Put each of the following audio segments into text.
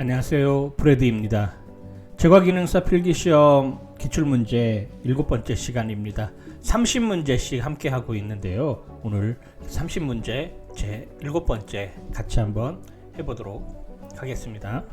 안녕하세요, 브래드입니다. 제과기능사 필기시험 기출문제 7번째 시간입니다. 30문제씩 함께 하고 있는데요. 오늘 30문제 제 7번째 같이 한번 해보도록 하겠습니다.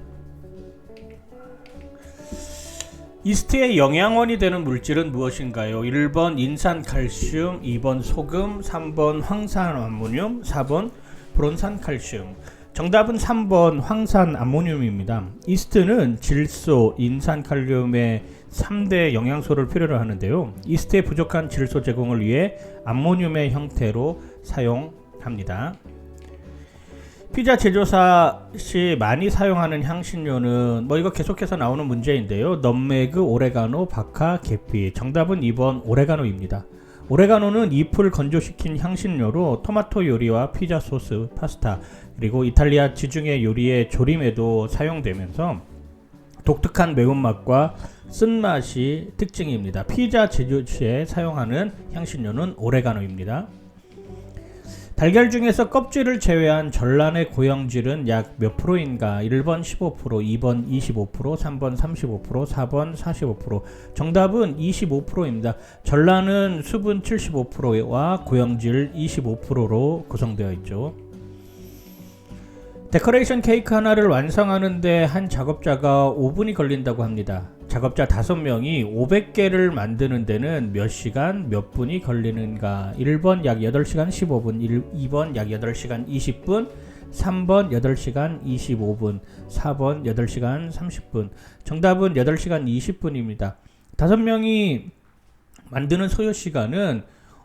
이스트의 영양원이 되는 물질은 무엇인가요? 1번 인산칼슘, 2번 소금, 3번 황산암모늄, 4번 브론산칼슘. 정답은 3번 황산암모늄입니다. 이스트는 질소, 인산칼륨의 3대 영양소를 필요로 하는데요. 이스트의 부족한 질소 제공을 위해 암모늄의 형태로 사용합니다. 피자 제조사 시 많이 사용하는 향신료는 이거 계속해서 나오는 문제인데요. 넛메그, 오레가노, 바카, 계피. 정답은 2번 오레가노입니다. 오레가노는 잎을 건조시킨 향신료로 토마토 요리와 피자 소스, 파스타, 그리고 이탈리아 지중해 요리의 조림에도 사용되면서 독특한 매운맛과 쓴맛이 특징입니다. 피자 제조 시에 사용하는 향신료는 오레가노입니다. 달걀 중에서 껍질을 제외한 전란의 고형질은 약 몇 프로인가? 1번 15%, 2번 25%, 3번 35%, 4번 45%. 정답은 25%입니다. 전란은 수분 75%와 고형질 25%로 구성되어 있죠. 데코레이션 케이크 하나를 완성하는데 한 작업자가 5분이 걸린다고 합니다. 작업자 5명이 500개를 만드는 데는 몇 시간, 몇 분이 걸리는가? 1번 약 8시간 15분, 2번 약 8시간 20분, 3번 8시간 25분, 4번 8시간 30분. 정답은 8시간 20분입니다. 5명이 만드는 소요시간은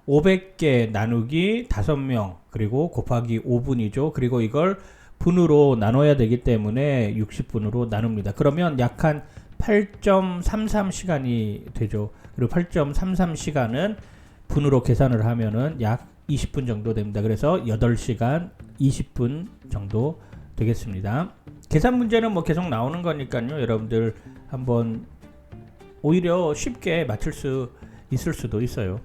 500개 나누기 5명, 그리고 곱하기 5분이죠. 그리고 이걸 분으로 나눠야 되기 때문에 60분으로 나눕니다. 그러면 약 한 8.33시간이 되죠. 그리고 8.33시간은 분으로 계산을 하면은 약 20분 정도 됩니다. 그래서 8시간 20분 정도 되겠습니다. 계산 문제는 계속 나오는 거니까요. 여러분들 한번 오히려 쉽게 맞출 수 있을 수도 있어요.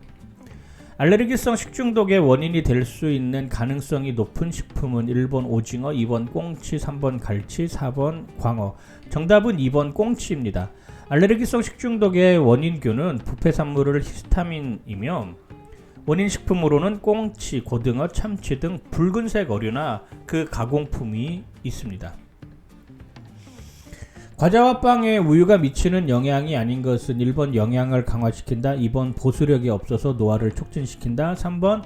알레르기성 식중독의 원인이 될 수 있는 가능성이 높은 식품은 1번 오징어, 2번 꽁치, 3번 갈치, 4번 광어. 정답은 2번 꽁치입니다. 알레르기성 식중독의 원인균은 부패산물을 히스타민이며 원인 식품으로는 꽁치, 고등어, 참치 등 붉은색 어류나 그 가공품이 있습니다. 과자와 빵에 우유가 미치는 영향이 아닌 것은 1번 영양을 강화시킨다, 2번 보수력이 없어서 노화를 촉진시킨다, 3번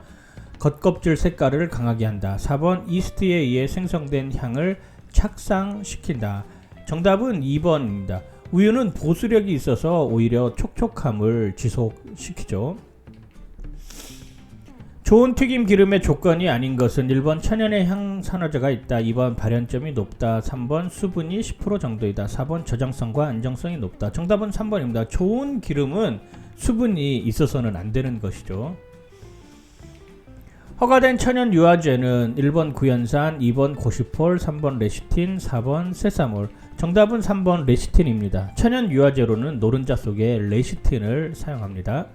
겉껍질 색깔을 강하게 한다, 4번 이스트에 의해 생성된 향을 착상시킨다. 정답은 2번입니다. 우유는 보수력이 있어서 오히려 촉촉함을 지속시키죠. 좋은 튀김 기름의 조건이 아닌 것은 1번 천연의 향산화제가 있다, 2번 발연점이 높다, 3번 수분이 10% 정도이다, 4번 저장성과 안정성이 높다. 정답은 3번입니다. 좋은 기름은 수분이 있어서는 안 되는 것이죠. 허가된 천연 유화제는 1번 구연산, 2번 고시폴, 3번 레시틴, 4번 세사몰. 정답은 3번 레시틴입니다. 천연 유화제로는 노른자 속에 레시틴을 사용합니다.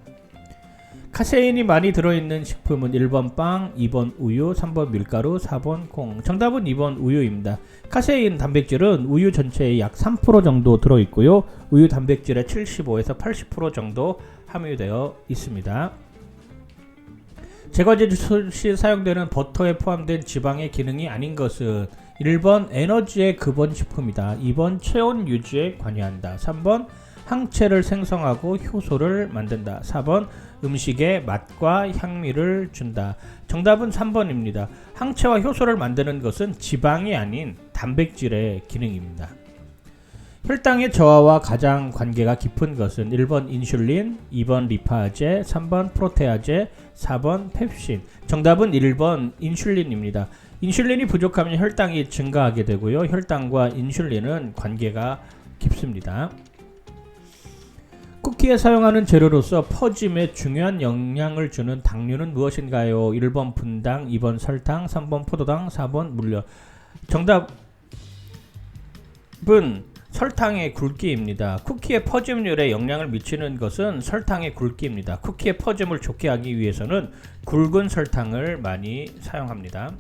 카세인이 많이 들어있는 식품은 1번 빵, 2번 우유, 3번 밀가루, 4번 콩. 정답은 2번 우유입니다. 카세인 단백질은 우유 전체의 약 3% 정도 들어있고요. 우유 단백질의 75에서 80% 정도 함유되어 있습니다. 제과제조 시 사용되는 버터에 포함된 지방의 기능이 아닌 것은 1번 에너지의 근본식품이다, 2번 체온 유지에 관여한다, 3번 항체를 생성하고 효소를 만든다, 4번 음식에 맛과 향미를 준다. 정답은 3번입니다. 항체와 효소를 만드는 것은 지방이 아닌 단백질의 기능입니다. 혈당의 저하와 가장 관계가 깊은 것은 1번 인슐린, 2번 리파제, 3번 프로테아제, 4번 펩신. 정답은 1번 인슐린입니다. 인슐린이 부족하면 혈당이 증가하게 되고요. 혈당과 인슐린은 관계가 깊습니다. 쿠키에 사용하는 재료로서 퍼짐에 중요한 영향을 주는 당류는 무엇인가요? 1번 분당, 2번 설탕, 3번 포도당, 4번 물엿. 정답은 설탕의 굵기입니다. 쿠키의 퍼짐률에 영향을 미치는 것은 설탕의 굵기입니다. 쿠키의 퍼짐을 좋게 하기 위해서는 굵은 설탕을 많이 사용합니다.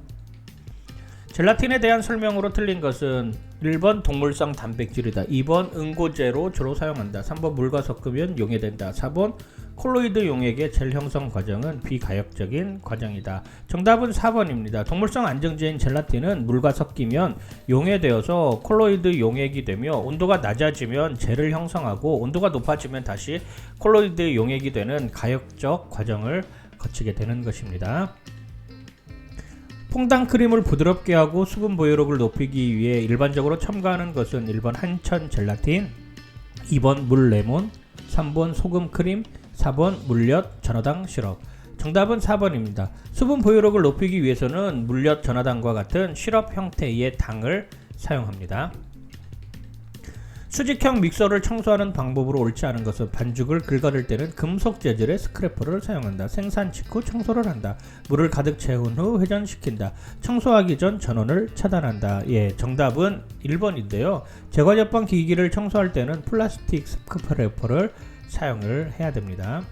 젤라틴에 대한 설명으로 틀린 것은 1번 동물성 단백질이다. 2번 응고제로 주로 사용한다. 3번 물과 섞으면 용해된다. 4번 콜로이드 용액의 젤 형성 과정은 비가역적인 과정이다. 정답은 4번입니다. 동물성 안정제인 젤라틴은 물과 섞이면 용해되어서 콜로이드 용액이 되며 온도가 낮아지면 젤을 형성하고 온도가 높아지면 다시 콜로이드 용액이 되는 가역적 과정을 거치게 되는 것입니다. 퐁당 크림을 부드럽게 하고 수분 보유력을 높이기 위해 일반적으로 첨가하는 것은 1번 한천 젤라틴, 2번 물 레몬, 3번 소금 크림, 4번 물엿 전어당 시럽. 정답은 4번입니다. 수분 보유력을 높이기 위해서는 물엿 전어당과 같은 시럽 형태의 당을 사용합니다. 수직형 믹서를 청소하는 방법으로 옳지 않은 것은 반죽을 긁어낼 때는 금속 재질의 스크래퍼를 사용한다. 생산 직후 청소를 한다. 물을 가득 채운 후 회전시킨다. 청소하기 전 전원을 차단한다. 예, 정답은 1번인데요. 제과제빵 기기를 청소할 때는 플라스틱 스크래퍼를 사용을 해야 됩니다.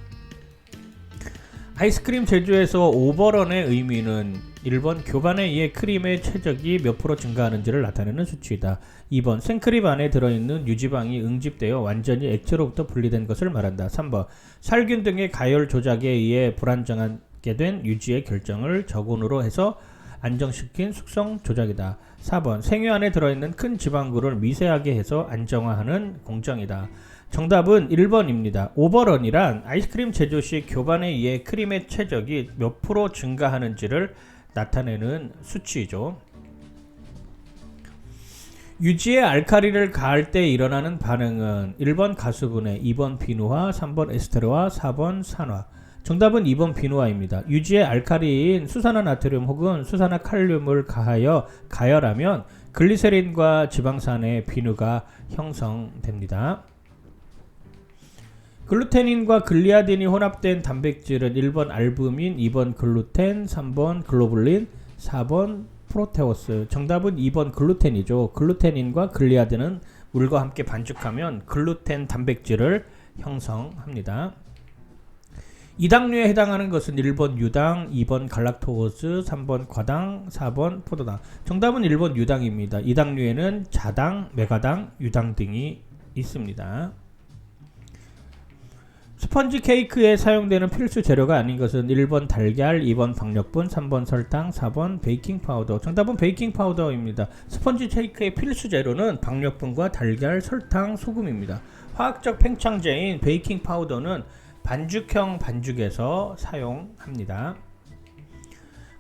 아이스크림 제조에서 오버런의 의미는 1번 교반에 의해 크림의 최적이 몇 프로 증가하는지를 나타내는 수치이다. 2번 생크림 안에 들어있는 유지방이 응집되어 완전히 액체로부터 분리된 것을 말한다. 3번 살균 등의 가열 조작에 의해 불안정하게 된 유지의 결정을 저온으로 해서 안정시킨 숙성 조작이다. 4번 생유 안에 들어있는 큰 지방구를 미세하게 해서 안정화하는 공정이다. 정답은 1번입니다. 오버런이란 아이스크림 제조 시 교반에 의해 크림의 최적이 몇 프로 증가하는지를 나타내는 수치이죠. 유지에 알칼리를 가할 때 일어나는 반응은 1번 가수분해, 2번 비누화, 3번 에스테르화, 4번 산화. 정답은 2번 비누화입니다. 유지에 알칼리인 수산화나트륨 혹은 수산화칼륨을 가하여 가열하면 글리세린과 지방산의 비누가 형성됩니다. 글루테닌과 글리아딘이 혼합된 단백질은 1번 알부민, 2번 글루텐, 3번 글로불린, 4번 프로테오스. 정답은 2번 글루텐이죠. 글루테닌과 글리아딘은 물과 함께 반죽하면 글루텐 단백질을 형성합니다. 이당류에 해당하는 것은 1번 유당, 2번 갈락토스, 3번 과당, 4번 포도당. 정답은 1번 유당입니다. 이당류에는 자당, 메가당, 유당 등이 있습니다. 스펀지 케이크에 사용되는 필수 재료가 아닌 것은 1번 달걀, 2번 박력분, 3번 설탕, 4번 베이킹 파우더. 정답은 베이킹 파우더입니다. 스펀지 케이크의 필수 재료는 박력분과 달걀, 설탕, 소금입니다. 화학적 팽창제인 베이킹 파우더는 반죽형 반죽에서 사용합니다.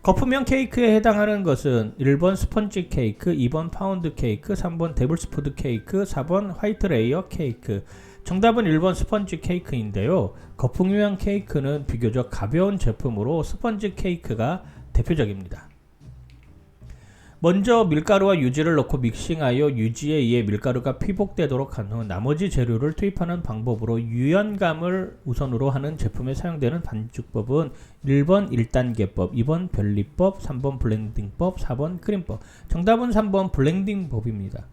거품형 케이크에 해당하는 것은 1번 스펀지 케이크, 2번 파운드 케이크, 3번 데블스푸드 케이크, 4번 화이트 레이어 케이크. 정답은 1번 스펀지 케이크인데요. 거품형 케이크는 비교적 가벼운 제품으로 스펀지 케이크가 대표적입니다. 먼저 밀가루와 유지를 넣고 믹싱하여 유지에 의해 밀가루가 피복되도록 한 후 나머지 재료를 투입하는 방법으로 유연감을 우선으로 하는 제품에 사용되는 반죽법은 1번 1단계법, 2번 변리법, 3번 블렌딩법, 4번 크림법. 정답은 3번 블렌딩법입니다.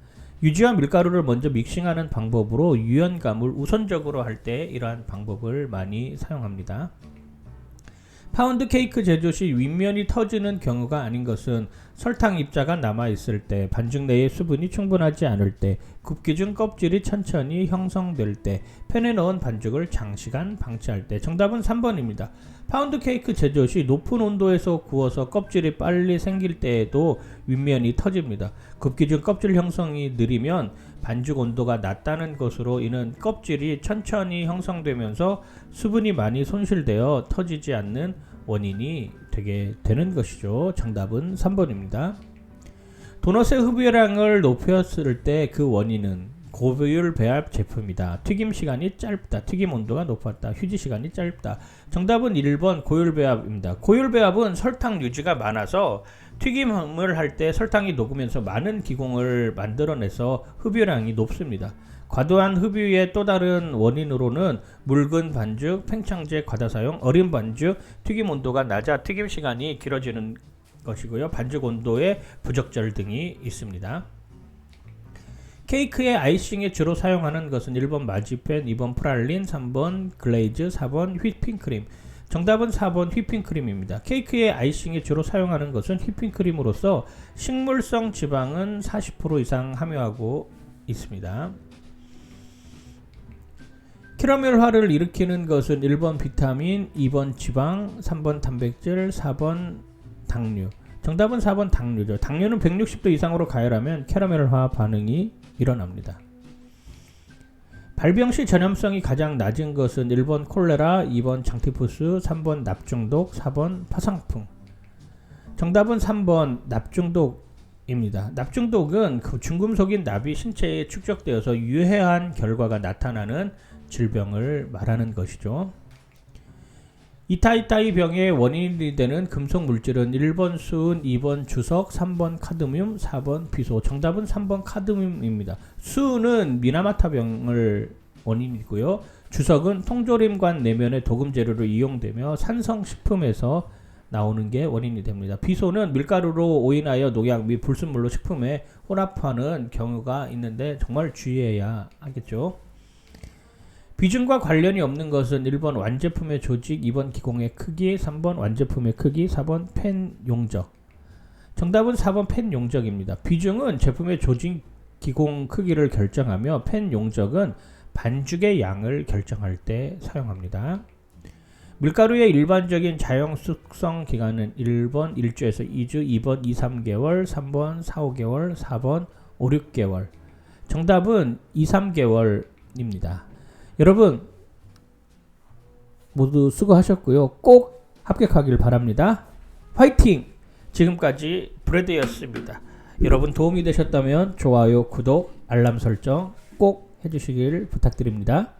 유지와 밀가루를 먼저 믹싱하는 방법으로 유연감을 우선적으로 할 때 이러한 방법을 많이 사용합니다. 파운드 케이크 제조 시 윗면이 터지는 경우가 아닌 것은 설탕 입자가 남아있을 때, 반죽 내에 수분이 충분하지 않을 때, 굽기 중 껍질이 천천히 형성될 때, 팬에 넣은 반죽을 장시간 방치할 때. 정답은 3번입니다. 파운드 케이크 제조 시 높은 온도에서 구워서 껍질이 빨리 생길 때에도 윗면이 터집니다. 굽기 중 껍질 형성이 느리면 반죽 온도가 낮다는 것으로 이는 껍질이 천천히 형성되면서 수분이 많이 손실되어 터지지 않는 원인이 되게 되는 것이죠. 정답은 3번입니다. 도넛의 흡유량을 높였을 때 그 원인은 고효율 배합 제품이다. 튀김 시간이 짧다. 튀김 온도가 높았다. 휴지 시간이 짧다. 정답은 1번 고효율 배합입니다. 고효율 배합은 설탕 유지가 많아서 튀김을 할 때 설탕이 녹으면서 많은 기공을 만들어내서 흡유량이 높습니다. 과도한 흡유의 또 다른 원인으로는 묽은 반죽, 팽창제 과다 사용, 어린 반죽, 튀김 온도가 낮아 튀김 시간이 길어지는 것이고요. 반죽 온도의 부적절 등이 있습니다. 케이크의 아이싱에 주로 사용하는 것은 1번 마지펜, 2번 프랄린, 3번 글레이즈, 4번 휘핑크림. 정답은 4번 휘핑크림입니다. 케이크의 아이싱에 주로 사용하는 것은 휘핑크림으로서 식물성 지방은 40% 이상 함유하고 있습니다. 캐러멜화를 일으키는 것은 1번 비타민, 2번 지방, 3번 단백질, 4번 당류. 정답은 4번 당류죠. 당류는 160도 이상으로 가열하면 캐러멜화 반응이 일어납니다. 발병 시 전염성이 가장 낮은 것은 1번 콜레라, 2번 장티푸스, 3번 납중독, 4번 파상풍. 정답은 3번 납중독입니다. 납중독은 그 중금속인 납이 신체에 축적되어서 유해한 결과가 나타나는 질병을 말하는 것이죠. 이타이타이 병의 원인이 되는 금속 물질은 1번 수은, 2번 주석, 3번 카드뮴, 4번 비소. 정답은 3번 카드뮴입니다. 수은은 미나마타 병을 원인이고요. 주석은 통조림관 내면의 도금 재료로 이용되며 산성식품에서 나오는 게 원인이 됩니다. 비소는 밀가루로 오인하여 농약 및 불순물로 식품에 혼합하는 경우가 있는데 정말 주의해야 하겠죠. 비중과 관련이 없는 것은 1번 완제품의 조직, 2번 기공의 크기, 3번 완제품의 크기, 4번 펜 용적. 정답은 4번 펜 용적입니다. 비중은 제품의 조직, 기공 크기를 결정하며 펜 용적은 반죽의 양을 결정할 때 사용합니다. 밀가루의 일반적인 자연 숙성 기간은 1번 1주에서 2주, 2번 2, 3개월, 3번 4, 5개월, 4번 5, 6개월. 정답은 2, 3개월입니다. 여러분 모두 수고하셨고요. 꼭 합격하길 바랍니다. 화이팅! 지금까지 브래드였습니다. 여러분 도움이 되셨다면 좋아요, 구독, 알람 설정 꼭 해주시길 부탁드립니다.